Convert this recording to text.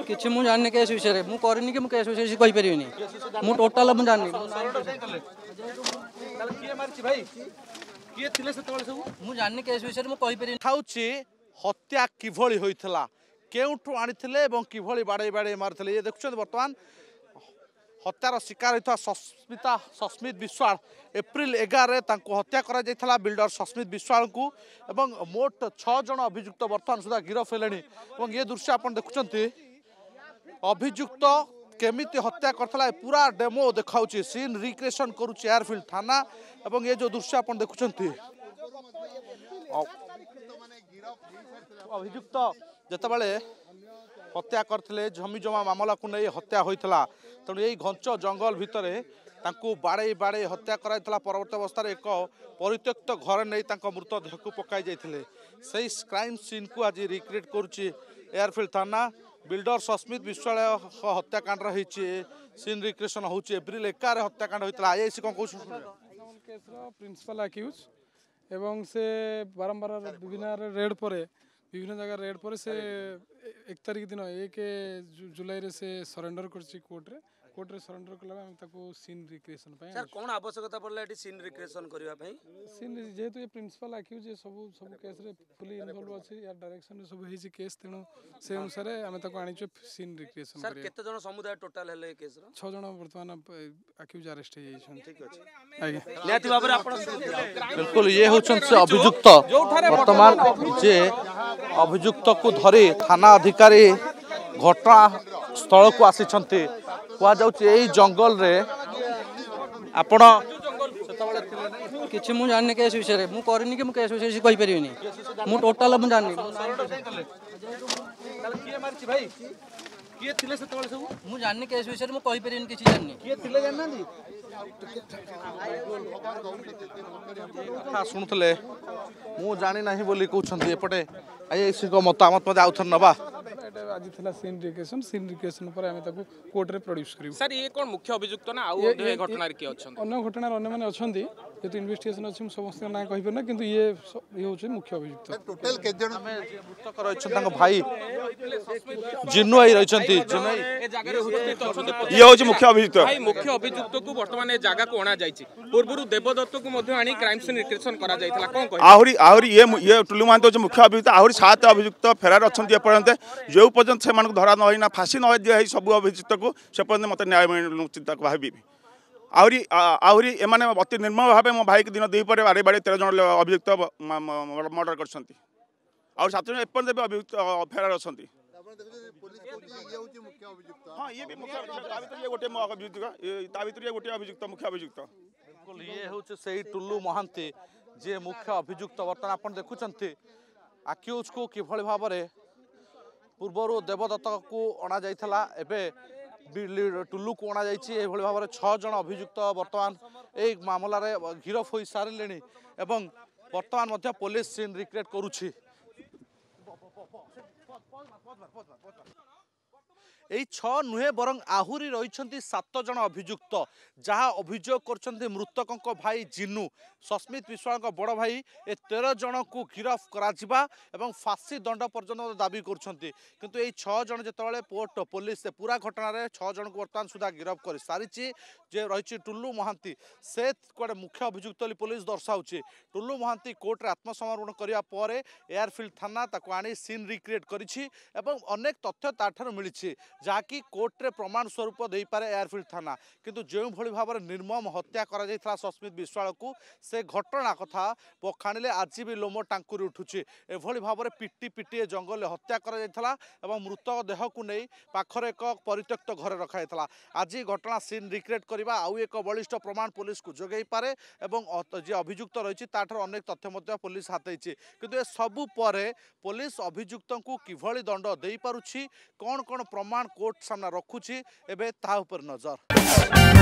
किसी मुझे जानने केस विषय मुझे करनी कि केस विषय कही परिनी मु टोटल मुझे जाननी मुझे जाननी केस विषय मुझे कही परिनी खाऊची हत्या किभली होइथला केउठु आनिथिले एवं किभली बाड़े बाड़े मारथिले ये देखुछन वर्तमान हत्यार शिकार होता सस्मित विश्वाल एप्रिल 11 रे तांको हत्या करा जायथला बिल्डर सस्मित विश्वाल को एवं मोट 6 जन अभियुक्त वर्तमान सुधा गिरफ हेलेनी एवं ये दृश्य आपण देखुछंती अभियुक्त केमिति हत्या करथला पूरा डेमो देखाउची सीन रिक्रिएशन करूची एयरफील्ड थाना एवं ये जो दृश्य आपण देखुछंती अभियुक्त जेतेबेले हत्या करथिले जमी जमा मामला को नहीं हत्या होइथला तेणु यही घंच जंगल भितर बाड़े बाड़े हत्या कराइथला परवर्ती अवस्था एक परित्यक्त घर नहीं मृतदेह को पकाई जाइथिले सही क्राइम सीन को आज रिक्रिएट करुची एयरफील्ड थाना बिल्डर सस्मित विश्वाल हत्याकांड रही सीन रिक्रिएशन होची एप्रिल 11 हत्याकांड होइथला आईआईसी कोन कहू केस प्रिंसिपल अक्यूज एवं से बारंबार विभिन्न जगह रेड पर से 1 तारिख दिन 1 जुलाई रे से सरेंडर करछि कोर्ट रे सरेंडर कला हम ताको सीन रिक्रिएशन पय सर कोन आवश्यकता पड़ला एटी सीन रिक्रिएशन करबा पय सीन जेहेतु ये प्रिंसिपल अक्यूज सब केस रे फुली इन्वॉल्व अछि या डायरेक्शन रे सब हेछि केस तेनु से अनुसार हम ताको आनि छु सीन रिक्रिएशन सर केते जन समुदाय टोटल हेले केस रो 6 जन वर्तमान अक्यूज अरेस्ट हे जाइछन ठीक अछि आगे नियाति बाबरे आपण बिल्कुल ये होछन से अभियुक्त वर्तमान जे अभियुक्त को धरी थाना अधिकारी घटना स्थल को आसी कह जंगल रे आपण किसी मुझे जानने केस विषय मुझे करनी कि केस विषय कही परिनी मु टोटल मुझे जाननी मुझे जाननी केस विषय मुझे कही परिनी किसी जाननी शुणुले मु जानी ना बोली कहते एपटे आईआईसी मतामत मत आउथर नवा आज थिला सीन रिक्रिएशन पर हम ताको कोर्ट रे प्रोड्यूस करियो सर ये कोन मुख्य अभियुक्त ना आउ ए घटना रे के अछन अन्य घटना अन्य माने अछंती जे तो इन्वेस्टिगेशन अछि समस्त ना कहि परना किंतु ये होछि मुख्य अभियुक्त टोटल के जन मृतक रहछन ताको भाई जिन्नु आई रहछंती जिन्नु ए जागा रे उपस्थित अछन ये होछि मुख्य अभियुक्त भाई मुख्य अभियुक्त को वर्तमान ए जागा को अणा जायछि पूर्वरु देवदत्त को मध्ये आनी क्राइम सीन रिक्रिएशन करा जायथला कोन कहि आहुरी ये टुलु मान तो मुख्य अभियुक्त आहुरी 7 अभियुक्त फेरार अछंती ए पर्यंत जो पर्यंत से मानक धरा न होइना फांसी न दिया सब अभियुक्त को से पर्यंत मत न्याय मिलु चिंता भाबी आहुरी एमाने अति निर्मम भाव मो भाई के दिन दुई पर बारे बारे 13 जन अभियुक्त मर्डर करछंती और 7 जन एपर्यंत भी अभियुक्त फेरार अछंती हां ये भी मुख्य अभियुक्त ये गोटे अभियुक्त ता भीतर ये गोटे अभियुक्त मुख्य अभियुक्त बिल्कुल ये होचे सही टुल्लू महांती जे मुख्य अभियुक्त वर्तमान आपण देखुचंती अक्यूज को किभली भाव में पूर्वर देवदत्त को अणा जाइथला एबे टुल्लू को अणा जाइछि एभली भाव में 6 जन अभियुक्त वर्तमान ए मामला रे गिरफ होई सारिलेनी एवं वर्तमान मध्य पुलिस सीन रिक्रिएट करूछि यही 6 नुहे बरं आहुरी रही 7 जन अभियुक्त जहाँ अभियोग कर मृतकों भाई जिन्नु सस्मित विश्वाल बड़ भाई ए 13 जन को गिरफ करा फांसी दंड पर्यंत दाबी करछंती किंतु यही 6 जन जितेबाला पोर्ट पुलिस पूरा घटना रे 6 जन को बर्तमान सुधा गिरफ कर सारी जे रही टुल्लू महांती से कड़े मुख्य अभियुक्त पुलिस दर्शाऊँच टुल्लू महांती कोर्ट रे आत्मसमर्पण करने पर एयरफील्ड थाना ताको आनी सीन रिक्रिएट करिछि एवं अनेक तथ्य ताठार मिली जहाँकि कोर्ट रे प्रमाण स्वरूप दे पारे एयरफील्ड थाना किंतु जो भली भाव में निर्मम हत्या करा जायथला सस्मित विश्वाल को से घटना कथा बखाणिले आज भी लोम टांकुरी उठुची एभली भाव में पिटी पिटी जंगल हत्या करा जायथला एवं मृतक देह को नहीं पाखरे एक परित्यक्त घर रखा जायथला आज घटना सीन रिक्रिएट करबा आउ एक बलिष्ठ प्रमाण पुलिस को जोगै पारे एवं जे अभियुक्त रही ताठार अनेक तथ्य पुलिस हाथेछि किंतु ए सबु परे पुलिस अभियुक्त को किभली दंड दे पारुछि कौन कौन प्रमाण कोर्ट सामना रखुछि एबे ता उपर नजर।